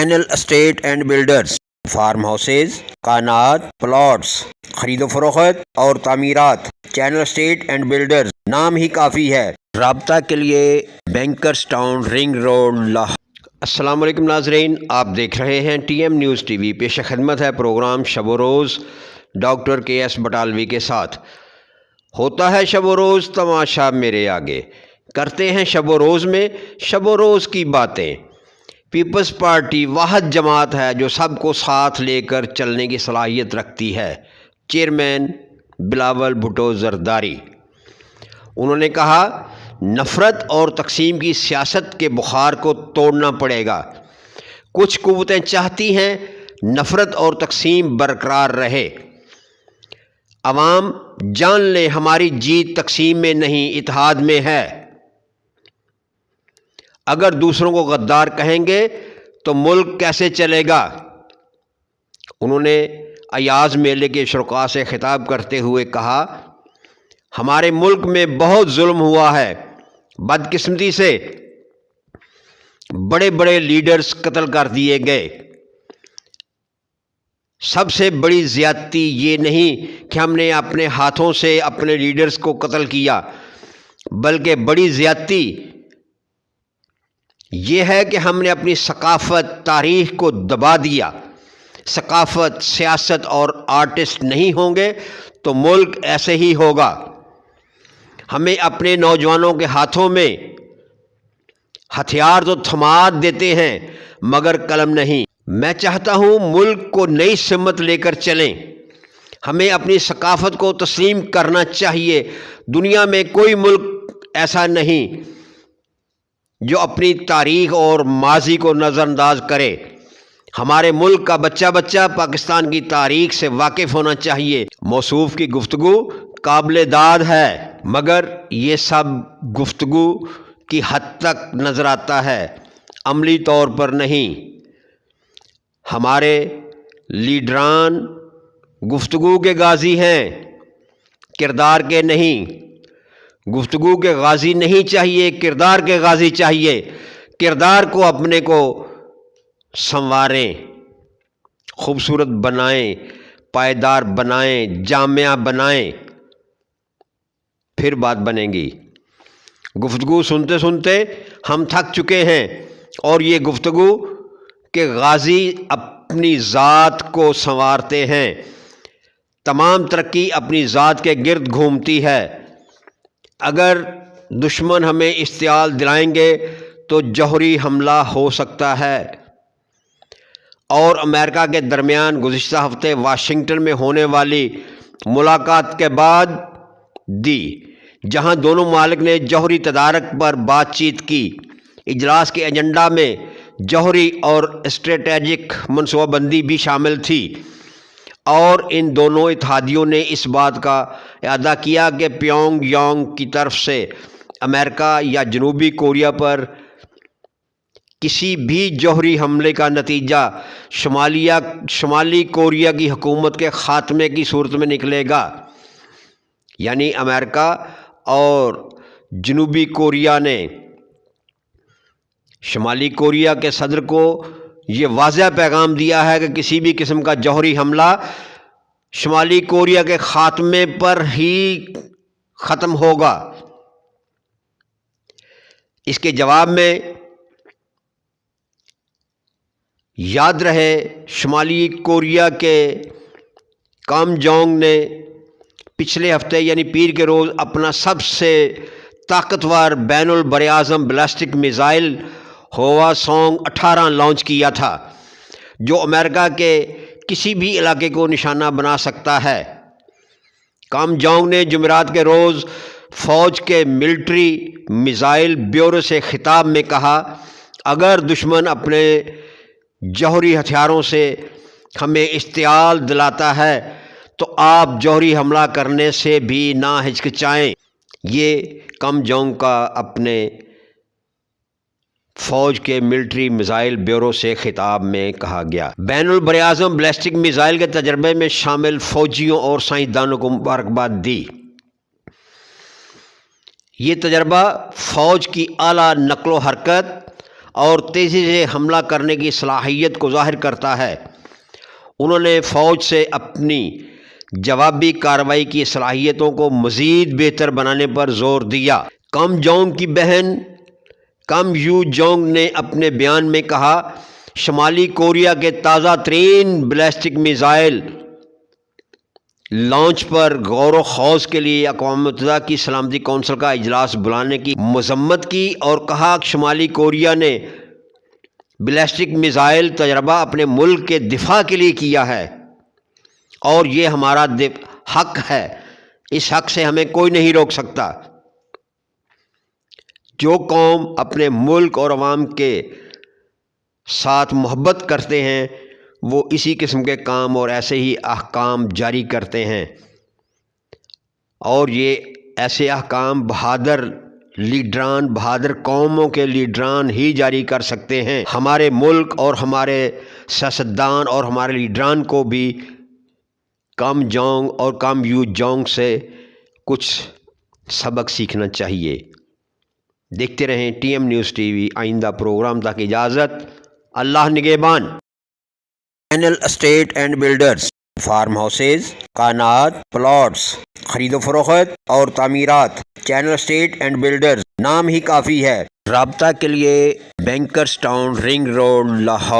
Channel estate and builders, farm houses, کانات، plots, خرید و فروخت اور تعمیرات۔ چینل اسٹیٹ اینڈ بلڈرز نام ہی کافی ہے۔ رابطہ کے لیے bankers town, ring road, Lahore. السلام علیکم ناظرین، آپ دیکھ رہے ہیں T M news T V. پیش خدمت ہے پروگرام شب و روز ڈاکٹر کے ایس بٹالوی کے ساتھ۔ ہوتا ہے شب و روز تماشا میرے آگے، کرتے ہیں شب و روز میں شب و روز کی باتیں۔ پیپلز پارٹی واحد جماعت ہے جو سب کو ساتھ لے کر چلنے کی صلاحیت رکھتی ہے۔ چیئرمین بلاول بھٹو زرداری۔ انہوں نے کہا، نفرت اور تقسیم کی سیاست کے بخار کو توڑنا پڑے گا۔ کچھ قوتیں چاہتی ہیں نفرت اور تقسیم برقرار رہے۔ عوام جان لے ہماری جیت تقسیم میں نہیں، اتحاد میں ہے۔ اگر دوسروں کو غدار کہیں گے تو ملک کیسے چلے گا؟ انہوں نے ایاز میلے کے شرکاء سے خطاب کرتے ہوئے کہا، ہمارے ملک میں بہت ظلم ہوا ہے۔ بدقسمتی سے بڑے بڑے لیڈرز قتل کر دیے گئے۔ سب سے بڑی زیادتی یہ نہیں کہ ہم نے اپنے ہاتھوں سے اپنے لیڈرز کو قتل کیا، بلکہ بڑی زیادتی یہ ہے کہ ہم نے اپنی ثقافت، تاریخ کو دبا دیا۔ ثقافت، سیاست اور آرٹسٹ نہیں ہوں گے تو ملک ایسے ہی ہوگا۔ ہمیں اپنے نوجوانوں کے ہاتھوں میں ہتھیار تو تھما دیتے ہیں مگر قلم نہیں۔ میں چاہتا ہوں ملک کو نئی سمت لے کر چلیں۔ ہمیں اپنی ثقافت کو تسلیم کرنا چاہیے۔ دنیا میں کوئی ملک ایسا نہیں جو اپنی تاریخ اور ماضی کو نظر انداز کرے۔ ہمارے ملک کا بچہ بچہ پاکستان کی تاریخ سے واقف ہونا چاہیے۔ موصوف کی گفتگو قابل داد ہے، مگر یہ سب گفتگو کی حد تک نظر آتا ہے، عملی طور پر نہیں۔ ہمارے لیڈران گفتگو کے غازی ہیں، کردار کے نہیں۔ گفتگو کے غازی نہیں چاہیے، کردار کے غازی چاہیے۔ کردار کو اپنے کو سنواریں، خوبصورت بنائیں، پائیدار بنائیں، جامع بنائیں، پھر بات بنے گی۔ گفتگو سنتے سنتے ہم تھک چکے ہیں، اور یہ گفتگو کے غازی اپنی ذات کو سنوارتے ہیں۔ تمام ترقی اپنی ذات کے گرد گھومتی ہے۔ اگر دشمن ہمیں اشتعال دلائیں گے تو جوہری حملہ ہو سکتا ہے۔ اور امریکہ کے درمیان گزشتہ ہفتے واشنگٹن میں ہونے والی ملاقات کے بعد جہاں دونوں ممالک نے جوہری تدارک پر بات چیت کی، اجلاس کے ایجنڈا میں جوہری اور اسٹریٹجک منصوبہ بندی بھی شامل تھی، اور ان دونوں اتحادیوں نے اس بات کا اعادہ کیا کہ پیونگ یانگ کی طرف سے امریکہ یا جنوبی کوریا پر کسی بھی جوہری حملے کا نتیجہ شمالی کوریا کی حکومت کے خاتمے کی صورت میں نکلے گا۔ یعنی امریکہ اور جنوبی کوریا نے شمالی کوریا کے صدر کو یہ واضح پیغام دیا ہے کہ کسی بھی قسم کا جوہری حملہ شمالی کوریا کے خاتمے پر ہی ختم ہوگا۔ اس کے جواب میں یاد رہے، شمالی کوریا کے کم جونگ نے پچھلے ہفتے یعنی پیر کے روز اپنا سب سے طاقتور بین البراعظم بیلسٹک میزائل ہوا سونگ 18 لانچ کیا تھا، جو امریکہ کے کسی بھی علاقے کو نشانہ بنا سکتا ہے۔ کم جونگ نے جمعرات کے روز فوج کے ملٹری میزائل بیورو سے خطاب میں کہا، اگر دشمن اپنے جوہری ہتھیاروں سے ہمیں اشتعال دلاتا ہے تو آپ جوہری حملہ کرنے سے بھی نہ ہچکچائیں۔ یہ کم جونگ کا اپنے فوج کے ملٹری میزائل بیورو سے خطاب میں کہا گیا۔ بین البراعظم بیلسٹک میزائل کے تجربے میں شامل فوجیوں اور سائنسدانوں کو مبارکباد دی۔ یہ تجربہ فوج کی اعلیٰ نقل و حرکت اور تیزی سے حملہ کرنے کی صلاحیت کو ظاہر کرتا ہے۔ انہوں نے فوج سے اپنی جوابی کارروائی کی صلاحیتوں کو مزید بہتر بنانے پر زور دیا۔ کم جونگ کی بہن کم یو جونگ نے اپنے بیان میں کہا، شمالی کوریا کے تازہ ترین بیلسٹک میزائل لانچ پر غور و خوض کے لیے اقوام متحدہ کی سلامتی کونسل کا اجلاس بلانے کی مذمت کی اور کہا کہ شمالی کوریا نے بیلسٹک میزائل تجربہ اپنے ملک کے دفاع کے لیے کیا ہے اور یہ ہمارا حق ہے، اس حق سے ہمیں کوئی نہیں روک سکتا۔ جو قوم اپنے ملک اور عوام کے ساتھ محبت کرتے ہیں وہ اسی قسم کے کام اور ایسے ہی احکام جاری کرتے ہیں، اور یہ ایسے احکام بہادر لیڈران، بہادر قوموں کے لیڈران ہی جاری کر سکتے ہیں۔ ہمارے ملک اور ہمارے سیاستدان اور ہمارے لیڈران کو بھی کم جونگ اور کم یو جونگ سے کچھ سبق سیکھنا چاہیے۔ دیکھتے رہیں T M news T V. آئندہ پروگرام تک اجازت، اللہ نگہبان۔ Channel estate and builders, farm houses, کانات، پلاٹس، خرید و فروخت اور تعمیرات۔ چینل اسٹیٹ اینڈ بلڈرز، نام ہی کافی ہے۔ رابطہ کے لیے bankers town, ring road, Lahore.